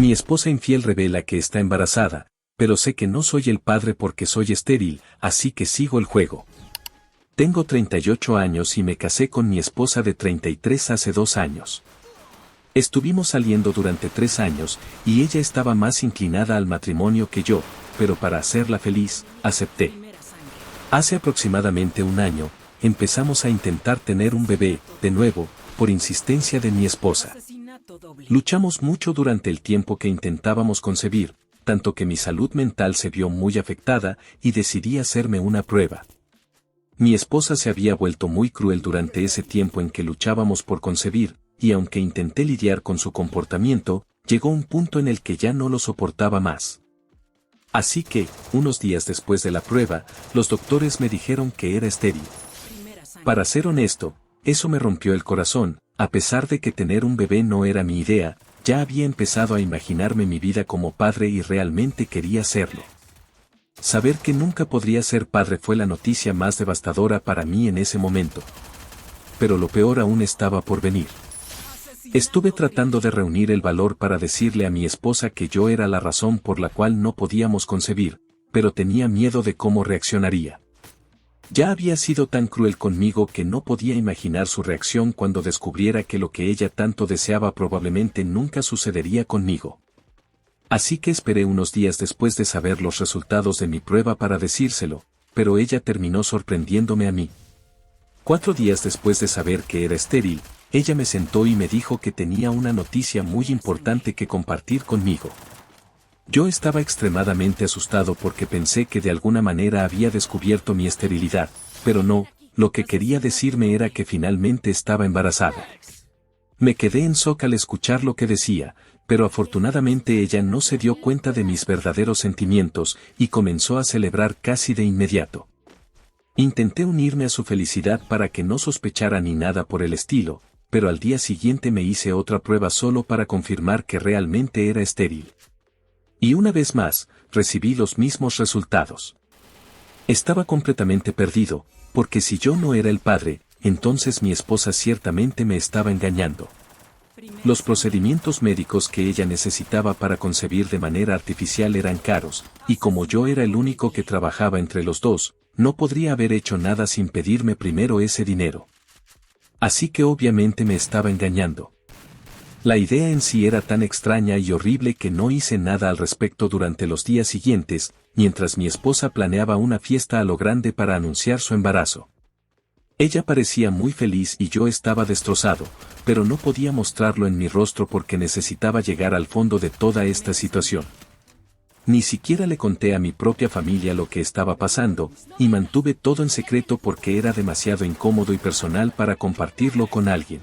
Mi esposa infiel revela que está embarazada, pero sé que no soy el padre porque soy estéril, así que sigo el juego. Tengo 38 años y me casé con mi esposa de 33 hace 2 años. Estuvimos saliendo durante 3 años, y ella estaba más inclinada al matrimonio que yo, pero para hacerla feliz, acepté. Hace aproximadamente 1 año, empezamos a intentar tener un bebé, de nuevo, por insistencia de mi esposa. Luchamos mucho durante el tiempo que intentábamos concebir, tanto que mi salud mental se vio muy afectada y decidí hacerme una prueba. Mi esposa se había vuelto muy cruel durante ese tiempo en que luchábamos por concebir, y aunque intenté lidiar con su comportamiento, llegó un punto en el que ya no lo soportaba más. Así que, unos días después de la prueba, los doctores me dijeron que era estéril. Para ser honesto, eso me rompió el corazón. A pesar de que tener un bebé no era mi idea, ya había empezado a imaginarme mi vida como padre y realmente quería serlo. Saber que nunca podría ser padre fue la noticia más devastadora para mí en ese momento. Pero lo peor aún estaba por venir. Estuve tratando de reunir el valor para decirle a mi esposa que yo era la razón por la cual no podíamos concebir, pero tenía miedo de cómo reaccionaría. Ya había sido tan cruel conmigo que no podía imaginar su reacción cuando descubriera que lo que ella tanto deseaba probablemente nunca sucedería conmigo. Así que esperé unos días después de saber los resultados de mi prueba para decírselo, pero ella terminó sorprendiéndome a mí. 4 días después de saber que era estéril, ella me sentó y me dijo que tenía una noticia muy importante que compartir conmigo. Yo estaba extremadamente asustado porque pensé que de alguna manera había descubierto mi esterilidad, pero no, lo que quería decirme era que finalmente estaba embarazada. Me quedé en shock al escuchar lo que decía, pero afortunadamente ella no se dio cuenta de mis verdaderos sentimientos y comenzó a celebrar casi de inmediato. Intenté unirme a su felicidad para que no sospechara ni nada por el estilo, pero al día siguiente me hice otra prueba solo para confirmar que realmente era estéril. Y una vez más, recibí los mismos resultados. Estaba completamente perdido, porque si yo no era el padre, entonces mi esposa ciertamente me estaba engañando. Los procedimientos médicos que ella necesitaba para concebir de manera artificial eran caros, y como yo era el único que trabajaba entre los dos, no podría haber hecho nada sin pedirme primero ese dinero. Así que obviamente me estaba engañando. La idea en sí era tan extraña y horrible que no hice nada al respecto durante los días siguientes, mientras mi esposa planeaba una fiesta a lo grande para anunciar su embarazo. Ella parecía muy feliz y yo estaba destrozado, pero no podía mostrarlo en mi rostro porque necesitaba llegar al fondo de toda esta situación. Ni siquiera le conté a mi propia familia lo que estaba pasando, y mantuve todo en secreto porque era demasiado incómodo y personal para compartirlo con alguien.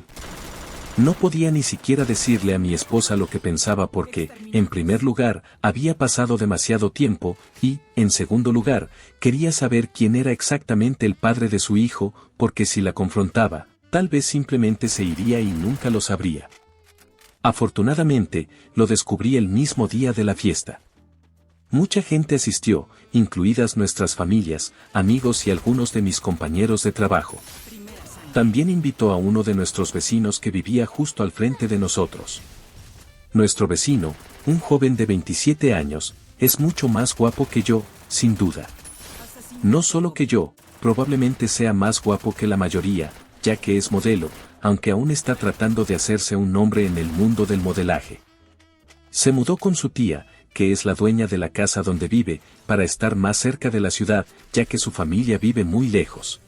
No podía ni siquiera decirle a mi esposa lo que pensaba porque, en primer lugar, había pasado demasiado tiempo, y, en segundo lugar, quería saber quién era exactamente el padre de su hijo, porque si la confrontaba, tal vez simplemente se iría y nunca lo sabría. Afortunadamente, lo descubrí el mismo día de la fiesta. Mucha gente asistió, incluidas nuestras familias, amigos y algunos de mis compañeros de trabajo. También invitó a uno de nuestros vecinos que vivía justo al frente de nosotros. Nuestro vecino, un joven de 27 años, es mucho más guapo que yo, sin duda. No solo que yo, probablemente sea más guapo que la mayoría, ya que es modelo, aunque aún está tratando de hacerse un nombre en el mundo del modelaje. Se mudó con su tía, que es la dueña de la casa donde vive, para estar más cerca de la ciudad, ya que su familia vive muy lejos.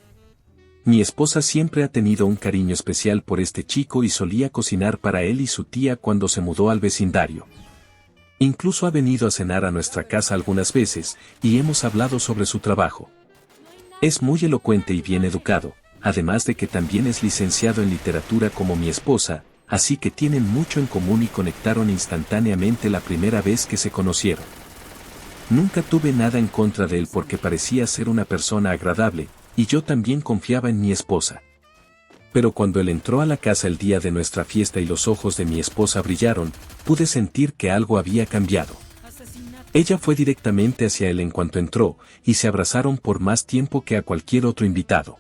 Mi esposa siempre ha tenido un cariño especial por este chico y solía cocinar para él y su tía cuando se mudó al vecindario. Incluso ha venido a cenar a nuestra casa algunas veces, y hemos hablado sobre su trabajo. Es muy elocuente y bien educado, además de que también es licenciado en literatura como mi esposa, así que tienen mucho en común y conectaron instantáneamente la primera vez que se conocieron. Nunca tuve nada en contra de él porque parecía ser una persona agradable, y yo también confiaba en mi esposa. Pero cuando él entró a la casa el día de nuestra fiesta y los ojos de mi esposa brillaron, pude sentir que algo había cambiado. Ella fue directamente hacia él en cuanto entró, y se abrazaron por más tiempo que a cualquier otro invitado.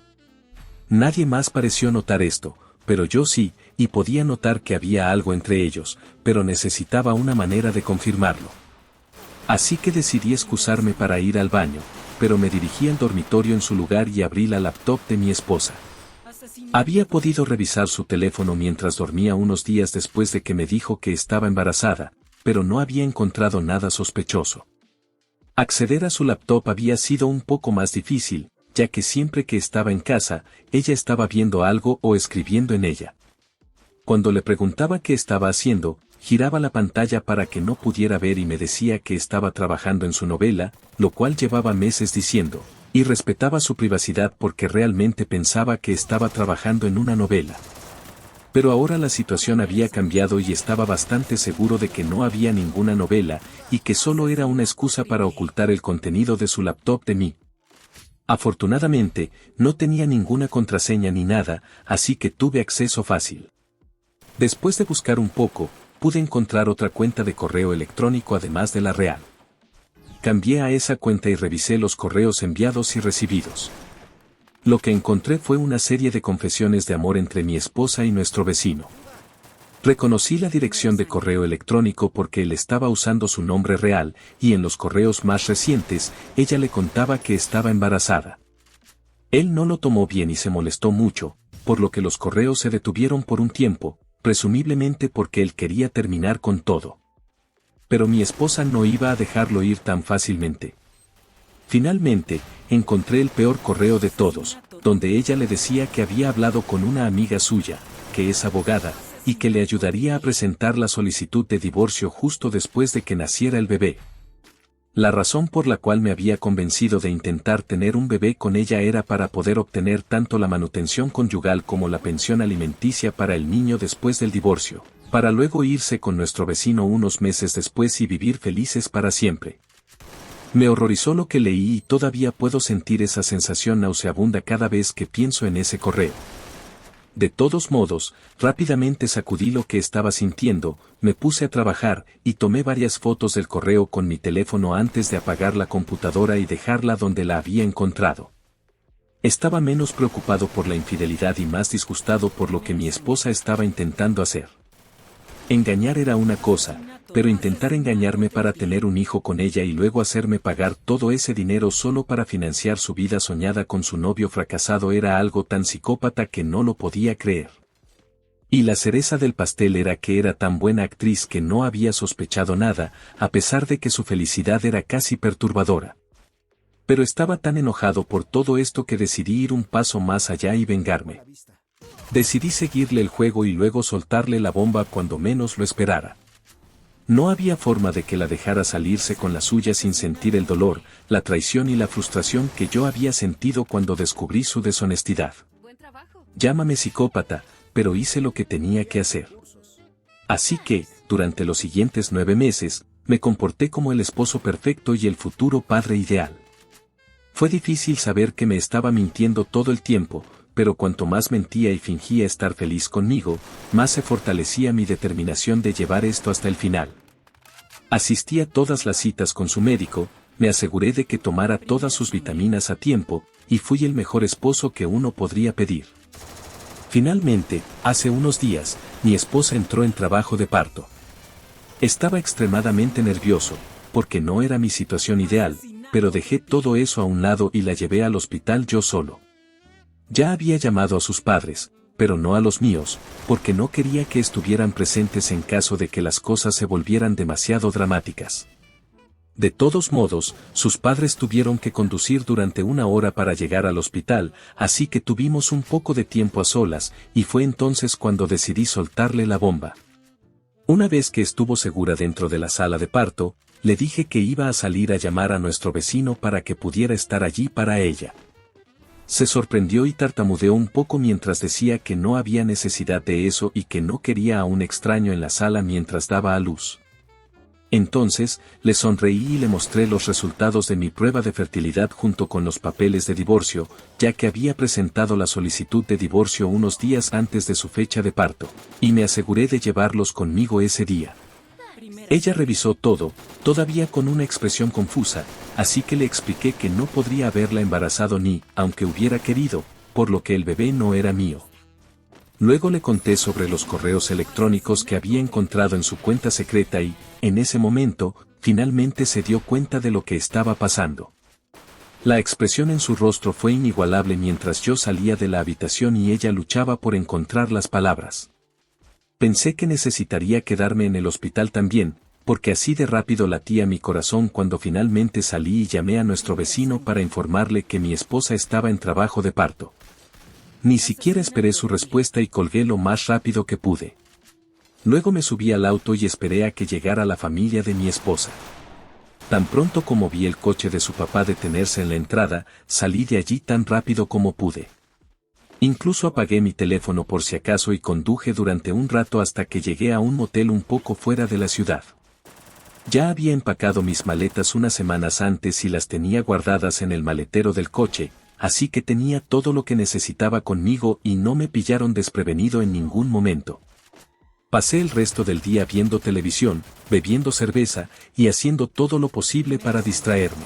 Nadie más pareció notar esto, pero yo sí, y podía notar que había algo entre ellos, pero necesitaba una manera de confirmarlo. Así que decidí excusarme para ir al baño, pero me dirigí al dormitorio en su lugar y abrí la laptop de mi esposa. Había podido revisar su teléfono mientras dormía unos días después de que me dijo que estaba embarazada, pero no había encontrado nada sospechoso. Acceder a su laptop había sido un poco más difícil, ya que siempre que estaba en casa, ella estaba viendo algo o escribiendo en ella. Cuando le preguntaba qué estaba haciendo, giraba la pantalla para que no pudiera ver y me decía que estaba trabajando en su novela, lo cual llevaba meses diciendo, y respetaba su privacidad porque realmente pensaba que estaba trabajando en una novela. Pero ahora la situación había cambiado y estaba bastante seguro de que no había ninguna novela, y que solo era una excusa para ocultar el contenido de su laptop de mí. Afortunadamente, no tenía ninguna contraseña ni nada, así que tuve acceso fácil. Después de buscar un poco, pude encontrar otra cuenta de correo electrónico además de la real. Cambié a esa cuenta y revisé los correos enviados y recibidos. Lo que encontré fue una serie de confesiones de amor entre mi esposa y nuestro vecino. Reconocí la dirección de correo electrónico porque él estaba usando su nombre real, y en los correos más recientes, ella le contaba que estaba embarazada. Él no lo tomó bien y se molestó mucho, por lo que los correos se detuvieron por un tiempo, presumiblemente porque él quería terminar con todo. Pero mi esposa no iba a dejarlo ir tan fácilmente. Finalmente, encontré el peor correo de todos, donde ella le decía que había hablado con una amiga suya, que es abogada, y que le ayudaría a presentar la solicitud de divorcio justo después de que naciera el bebé. La razón por la cual me había convencido de intentar tener un bebé con ella era para poder obtener tanto la manutención conyugal como la pensión alimenticia para el niño después del divorcio, para luego irse con nuestro vecino unos meses después y vivir felices para siempre. Me horrorizó lo que leí y todavía puedo sentir esa sensación nauseabunda cada vez que pienso en ese correo. De todos modos, rápidamente sacudí lo que estaba sintiendo, me puse a trabajar, y tomé varias fotos del correo con mi teléfono antes de apagar la computadora y dejarla donde la había encontrado. Estaba menos preocupado por la infidelidad y más disgustado por lo que mi esposa estaba intentando hacer. Engañar era una cosa, pero intentar engañarme para tener un hijo con ella y luego hacerme pagar todo ese dinero solo para financiar su vida soñada con su novio fracasado era algo tan psicópata que no lo podía creer. Y la cereza del pastel era que era tan buena actriz que no había sospechado nada, a pesar de que su felicidad era casi perturbadora. Pero estaba tan enojado por todo esto que decidí ir un paso más allá y vengarme. Decidí seguirle el juego y luego soltarle la bomba cuando menos lo esperara. No había forma de que la dejara salirse con la suya sin sentir el dolor, la traición y la frustración que yo había sentido cuando descubrí su deshonestidad. Llámame psicópata, pero hice lo que tenía que hacer. Así que, durante los siguientes 9 meses, me comporté como el esposo perfecto y el futuro padre ideal. Fue difícil saber que me estaba mintiendo todo el tiempo, pero cuanto más mentía y fingía estar feliz conmigo, más se fortalecía mi determinación de llevar esto hasta el final. Asistí a todas las citas con su médico, me aseguré de que tomara todas sus vitaminas a tiempo, y fui el mejor esposo que uno podría pedir. Finalmente, hace unos días, mi esposa entró en trabajo de parto. Estaba extremadamente nervioso, porque no era mi situación ideal, pero dejé todo eso a un lado y la llevé al hospital yo solo. Ya había llamado a sus padres, pero no a los míos, porque no quería que estuvieran presentes en caso de que las cosas se volvieran demasiado dramáticas. De todos modos, sus padres tuvieron que conducir durante 1 hora para llegar al hospital, así que tuvimos un poco de tiempo a solas, y fue entonces cuando decidí soltarle la bomba. Una vez que estuvo segura dentro de la sala de parto, le dije que iba a salir a llamar a nuestro vecino para que pudiera estar allí para ella. Se sorprendió y tartamudeó un poco mientras decía que no había necesidad de eso y que no quería a un extraño en la sala mientras daba a luz. Entonces, le sonreí y le mostré los resultados de mi prueba de fertilidad junto con los papeles de divorcio, ya que había presentado la solicitud de divorcio unos días antes de su fecha de parto, y me aseguré de llevarlos conmigo ese día. Ella revisó todo, todavía con una expresión confusa, así que le expliqué que no podría haberla embarazado ni, aunque hubiera querido, por lo que el bebé no era mío. Luego le conté sobre los correos electrónicos que había encontrado en su cuenta secreta y, en ese momento, finalmente se dio cuenta de lo que estaba pasando. La expresión en su rostro fue inigualable mientras yo salía de la habitación y ella luchaba por encontrar las palabras. Pensé que necesitaría quedarme en el hospital también, porque así de rápido latía mi corazón cuando finalmente salí y llamé a nuestro vecino para informarle que mi esposa estaba en trabajo de parto. Ni siquiera esperé su respuesta y colgué lo más rápido que pude. Luego me subí al auto y esperé a que llegara la familia de mi esposa. Tan pronto como vi el coche de su papá detenerse en la entrada, salí de allí tan rápido como pude. Incluso apagué mi teléfono por si acaso y conduje durante un rato hasta que llegué a un motel un poco fuera de la ciudad. Ya había empacado mis maletas unas semanas antes y las tenía guardadas en el maletero del coche, así que tenía todo lo que necesitaba conmigo y no me pillaron desprevenido en ningún momento. Pasé el resto del día viendo televisión, bebiendo cerveza y haciendo todo lo posible para distraerme.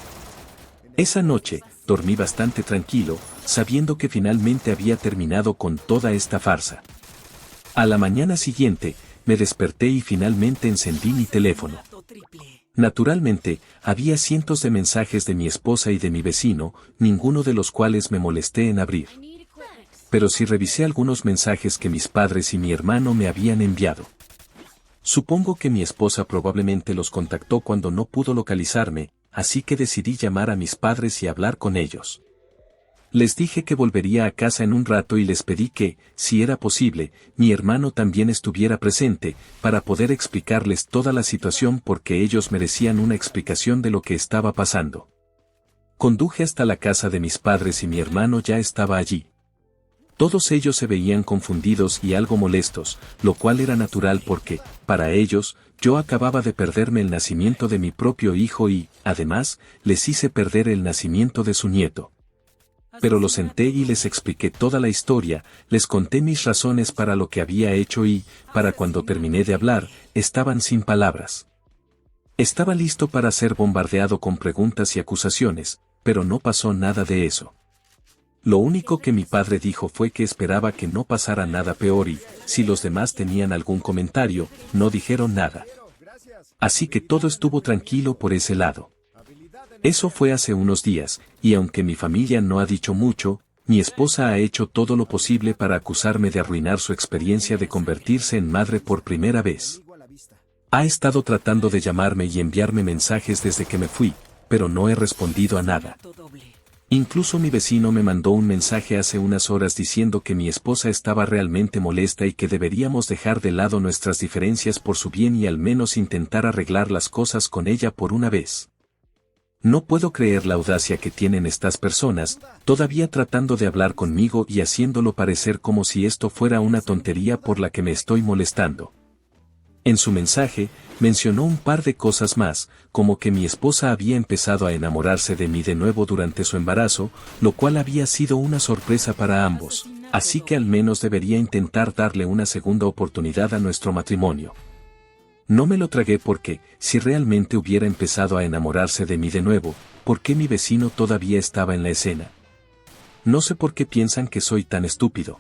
Esa noche, dormí bastante tranquilo, sabiendo que finalmente había terminado con toda esta farsa. A la mañana siguiente, me desperté y finalmente encendí mi teléfono. Naturalmente, había cientos de mensajes de mi esposa y de mi vecino, ninguno de los cuales me molesté en abrir. Pero sí revisé algunos mensajes que mis padres y mi hermano me habían enviado. Supongo que mi esposa probablemente los contactó cuando no pudo localizarme, así que decidí llamar a mis padres y hablar con ellos. Les dije que volvería a casa en un rato y les pedí que, si era posible, mi hermano también estuviera presente, para poder explicarles toda la situación porque ellos merecían una explicación de lo que estaba pasando. Conduje hasta la casa de mis padres y mi hermano ya estaba allí. Todos ellos se veían confundidos y algo molestos, lo cual era natural porque, para ellos, yo acababa de perderme el nacimiento de mi propio hijo y, además, les hice perder el nacimiento de su nieto. Pero los senté y les expliqué toda la historia, les conté mis razones para lo que había hecho y, para cuando terminé de hablar, estaban sin palabras. Estaba listo para ser bombardeado con preguntas y acusaciones, pero no pasó nada de eso. Lo único que mi padre dijo fue que esperaba que no pasara nada peor y, si los demás tenían algún comentario, no dijeron nada. Así que todo estuvo tranquilo por ese lado. Eso fue hace unos días, y aunque mi familia no ha dicho mucho, mi esposa ha hecho todo lo posible para acusarme de arruinar su experiencia de convertirse en madre por primera vez. Ha estado tratando de llamarme y enviarme mensajes desde que me fui, pero no he respondido a nada. Incluso mi vecino me mandó un mensaje hace unas horas diciendo que mi esposa estaba realmente molesta y que deberíamos dejar de lado nuestras diferencias por su bien y al menos intentar arreglar las cosas con ella por una vez. No puedo creer la audacia que tienen estas personas, todavía tratando de hablar conmigo y haciéndolo parecer como si esto fuera una tontería por la que me estoy molestando. En su mensaje, mencionó un par de cosas más, como que mi esposa había empezado a enamorarse de mí de nuevo durante su embarazo, lo cual había sido una sorpresa para ambos, así que al menos debería intentar darle una segunda oportunidad a nuestro matrimonio. No me lo tragué porque, si realmente hubiera empezado a enamorarse de mí de nuevo, ¿por qué mi vecino todavía estaba en la escena? No sé por qué piensan que soy tan estúpido.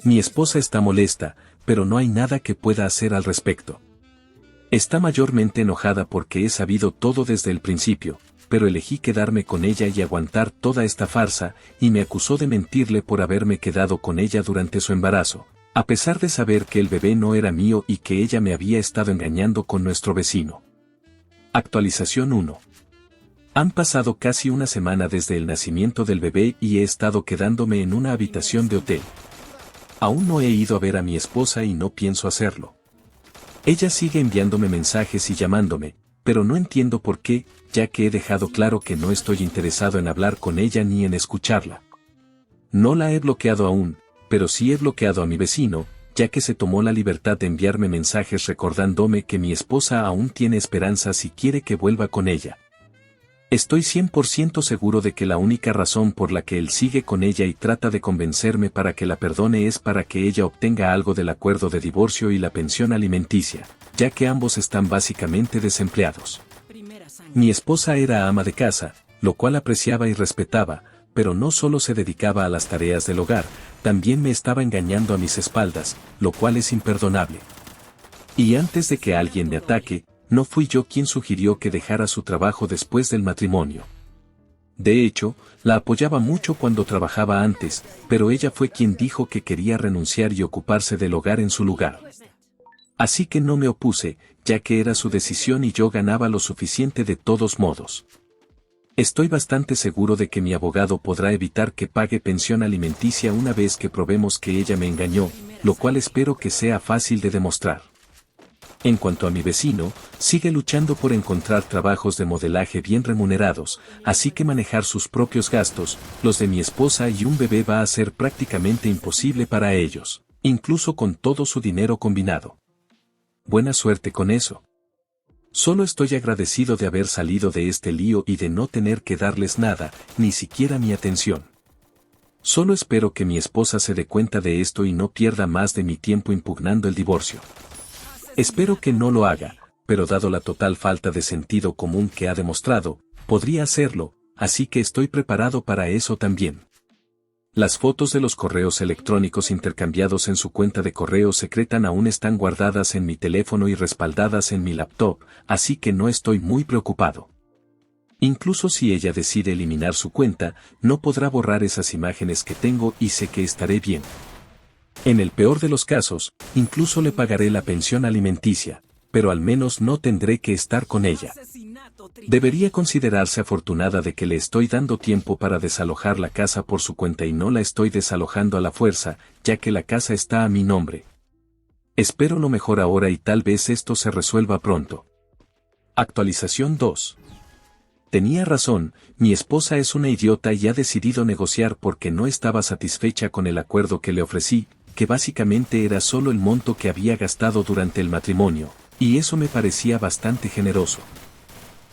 Mi esposa está molesta, pero no hay nada que pueda hacer al respecto. Está mayormente enojada porque he sabido todo desde el principio, pero elegí quedarme con ella y aguantar toda esta farsa, y me acusó de mentirle por haberme quedado con ella durante su embarazo, a pesar de saber que el bebé no era mío y que ella me había estado engañando con nuestro vecino. Actualización 1. Han pasado casi una semana desde el nacimiento del bebé y he estado quedándome en una habitación de hotel. Aún no he ido a ver a mi esposa y no pienso hacerlo. Ella sigue enviándome mensajes y llamándome, pero no entiendo por qué, ya que he dejado claro que no estoy interesado en hablar con ella ni en escucharla. No la he bloqueado aún, pero sí he bloqueado a mi vecino, ya que se tomó la libertad de enviarme mensajes recordándome que mi esposa aún tiene esperanzas y quiere que vuelva con ella. Estoy 100% seguro de que la única razón por la que él sigue con ella y trata de convencerme para que la perdone es para que ella obtenga algo del acuerdo de divorcio y la pensión alimenticia, ya que ambos están básicamente desempleados. Mi esposa era ama de casa, lo cual apreciaba y respetaba, pero no solo se dedicaba a las tareas del hogar, también me estaba engañando a mis espaldas, lo cual es imperdonable. Y antes de que alguien me ataque, no fui yo quien sugirió que dejara su trabajo después del matrimonio. De hecho, la apoyaba mucho cuando trabajaba antes, pero ella fue quien dijo que quería renunciar y ocuparse del hogar en su lugar. Así que no me opuse, ya que era su decisión y yo ganaba lo suficiente de todos modos. Estoy bastante seguro de que mi abogado podrá evitar que pague pensión alimenticia una vez que probemos que ella me engañó, lo cual espero que sea fácil de demostrar. En cuanto a mi vecino, sigue luchando por encontrar trabajos de modelaje bien remunerados, así que manejar sus propios gastos, los de mi esposa y un bebé va a ser prácticamente imposible para ellos, incluso con todo su dinero combinado. Buena suerte con eso. Solo estoy agradecido de haber salido de este lío y de no tener que darles nada, ni siquiera mi atención. Solo espero que mi esposa se dé cuenta de esto y no pierda más de mi tiempo impugnando el divorcio. Espero que no lo haga, pero dado la total falta de sentido común que ha demostrado, podría hacerlo, así que estoy preparado para eso también. Las fotos de los correos electrónicos intercambiados en su cuenta de correo secreta aún están guardadas en mi teléfono y respaldadas en mi laptop, así que no estoy muy preocupado. Incluso si ella decide eliminar su cuenta, no podrá borrar esas imágenes que tengo y sé que estaré bien. En el peor de los casos, incluso le pagaré la pensión alimenticia, pero al menos no tendré que estar con ella. Debería considerarse afortunada de que le estoy dando tiempo para desalojar la casa por su cuenta y no la estoy desalojando a la fuerza, ya que la casa está a mi nombre. Espero lo mejor ahora y tal vez esto se resuelva pronto. Actualización 2. Tenía razón, mi esposa es una idiota y ha decidido negociar porque no estaba satisfecha con el acuerdo que le ofrecí, que básicamente era solo el monto que había gastado durante el matrimonio, y eso me parecía bastante generoso.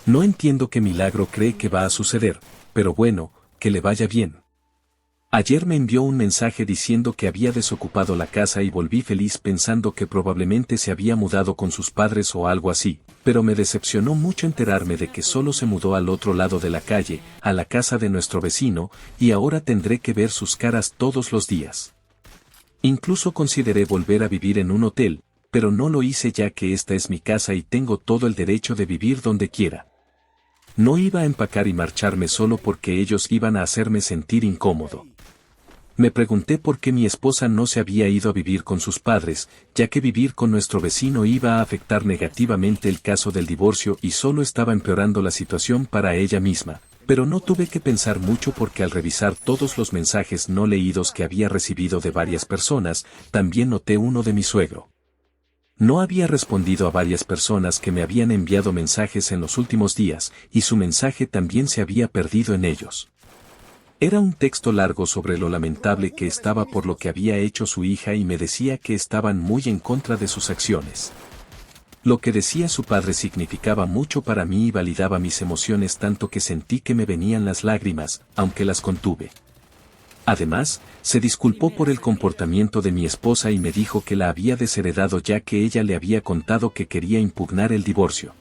No entiendo qué milagro cree que va a suceder, pero bueno, que le vaya bien. Ayer me envió un mensaje diciendo que había desocupado la casa y volví feliz pensando que probablemente se había mudado con sus padres o algo así, pero me decepcionó mucho enterarme de que solo se mudó al otro lado de la calle, a la casa de nuestro vecino, y ahora tendré que ver sus caras todos los días. Incluso consideré volver a vivir en un hotel, pero no lo hice ya que esta es mi casa y tengo todo el derecho de vivir donde quiera. No iba a empacar y marcharme solo porque ellos iban a hacerme sentir incómodo. Me pregunté por qué mi esposa no se había ido a vivir con sus padres, ya que vivir con nuestro vecino iba a afectar negativamente el caso del divorcio y solo estaba empeorando la situación para ella misma, pero no tuve que pensar mucho porque al revisar todos los mensajes no leídos que había recibido de varias personas, también noté uno de mi suegro. No había respondido a varias personas que me habían enviado mensajes en los últimos días, y su mensaje también se había perdido en ellos. Era un texto largo sobre lo lamentable que estaba por lo que había hecho su hija y me decía que estaban muy en contra de sus acciones. Lo que decía su padre significaba mucho para mí y validaba mis emociones tanto que sentí que me venían las lágrimas, aunque las contuve. Además, se disculpó por el comportamiento de mi esposa y me dijo que la había desheredado ya que ella le había contado que quería impugnar el divorcio.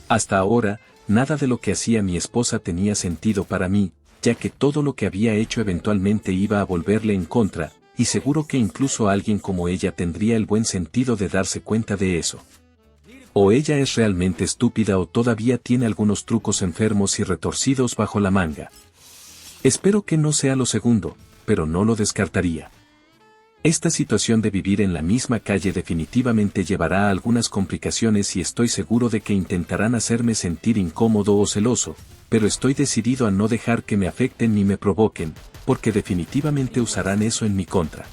Hasta ahora, nada de lo que hacía mi esposa tenía sentido para mí, ya que todo lo que había hecho eventualmente iba a volverle en contra, y seguro que incluso alguien como ella tendría el buen sentido de darse cuenta de eso. O ella es realmente estúpida o todavía tiene algunos trucos enfermos y retorcidos bajo la manga. Espero que no sea lo segundo, pero no lo descartaría. Esta situación de vivir en la misma calle definitivamente llevará a algunas complicaciones y estoy seguro de que intentarán hacerme sentir incómodo o celoso, pero estoy decidido a no dejar que me afecten ni me provoquen, porque definitivamente usarán eso en mi contra.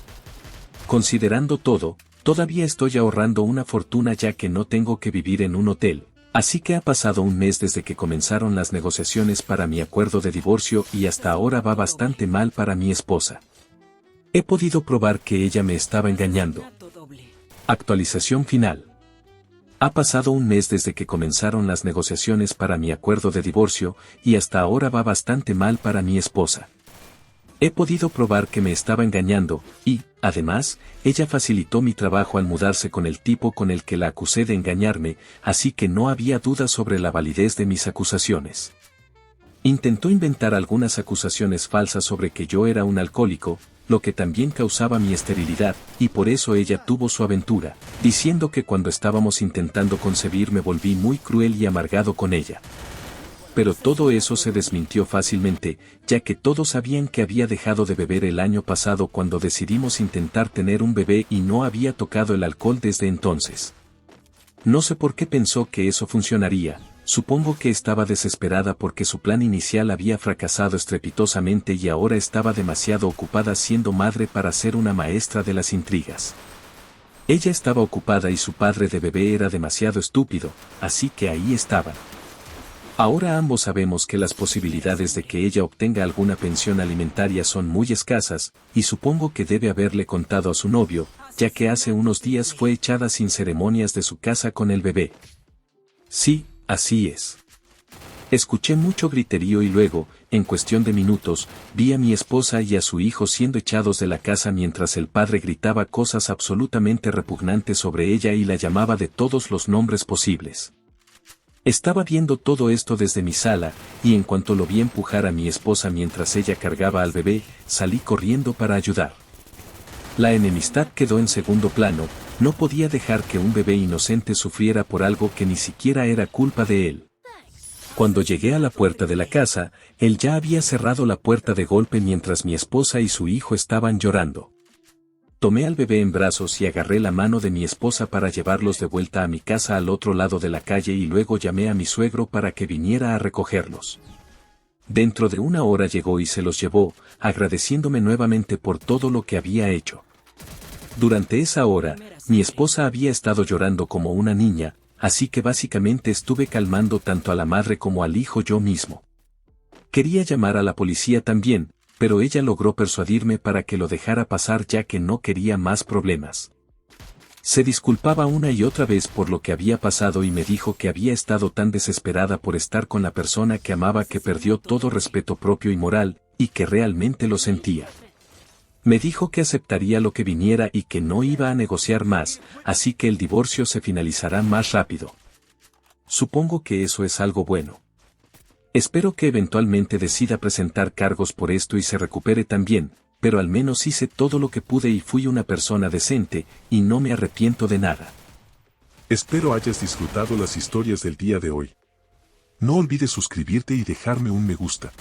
Considerando todo, todavía estoy ahorrando una fortuna ya que no tengo que vivir en un hotel. Así que ha pasado un mes desde que comenzaron las negociaciones para mi acuerdo de divorcio y hasta ahora va bastante mal para mi esposa. He podido probar que ella me estaba engañando. Actualización final. Ha pasado un mes desde que comenzaron las negociaciones para mi acuerdo de divorcio y hasta ahora va bastante mal para mi esposa. He podido probar que me estaba engañando, y, además, ella facilitó mi trabajo al mudarse con el tipo con el que la acusé de engañarme, así que no había duda sobre la validez de mis acusaciones. Intentó inventar algunas acusaciones falsas sobre que yo era un alcohólico, lo que también causaba mi esterilidad, y por eso ella tuvo su aventura, diciendo que cuando estábamos intentando concebir me volví muy cruel y amargado con ella. Pero todo eso se desmintió fácilmente, ya que todos sabían que había dejado de beber el año pasado cuando decidimos intentar tener un bebé y no había tocado el alcohol desde entonces. No sé por qué pensó que eso funcionaría. Supongo que estaba desesperada porque su plan inicial había fracasado estrepitosamente y ahora estaba demasiado ocupada siendo madre para ser una maestra de las intrigas. Ella estaba ocupada y su padre de bebé era demasiado estúpido, así que ahí estaban. Ahora ambos sabemos que las posibilidades de que ella obtenga alguna pensión alimentaria son muy escasas, y supongo que debe haberle contado a su novio, ya que hace unos días fue echada sin ceremonias de su casa con el bebé. Sí, así es. Escuché mucho griterío y luego, en cuestión de minutos, vi a mi esposa y a su hijo siendo echados de la casa mientras el padre gritaba cosas absolutamente repugnantes sobre ella y la llamaba de todos los nombres posibles. Estaba viendo todo esto desde mi sala, y en cuanto lo vi empujar a mi esposa mientras ella cargaba al bebé, salí corriendo para ayudar. La enemistad quedó en segundo plano, no podía dejar que un bebé inocente sufriera por algo que ni siquiera era culpa de él. Cuando llegué a la puerta de la casa, él ya había cerrado la puerta de golpe mientras mi esposa y su hijo estaban llorando. Tomé al bebé en brazos y agarré la mano de mi esposa para llevarlos de vuelta a mi casa al otro lado de la calle y luego llamé a mi suegro para que viniera a recogerlos. Dentro de una hora llegó y se los llevó, agradeciéndome nuevamente por todo lo que había hecho. Durante esa hora, mi esposa había estado llorando como una niña, así que básicamente estuve calmando tanto a la madre como al hijo yo mismo. Quería llamar a la policía también, pero ella logró persuadirme para que lo dejara pasar ya que no quería más problemas. Se disculpaba una y otra vez por lo que había pasado y me dijo que había estado tan desesperada por estar con la persona que amaba que perdió todo respeto propio y moral, y que realmente lo sentía. Me dijo que aceptaría lo que viniera y que no iba a negociar más, así que el divorcio se finalizará más rápido. Supongo que eso es algo bueno. Espero que eventualmente decida presentar cargos por esto y se recupere también, pero al menos hice todo lo que pude y fui una persona decente, y no me arrepiento de nada. Espero hayas disfrutado las historias del día de hoy. No olvides suscribirte y dejarme un me gusta.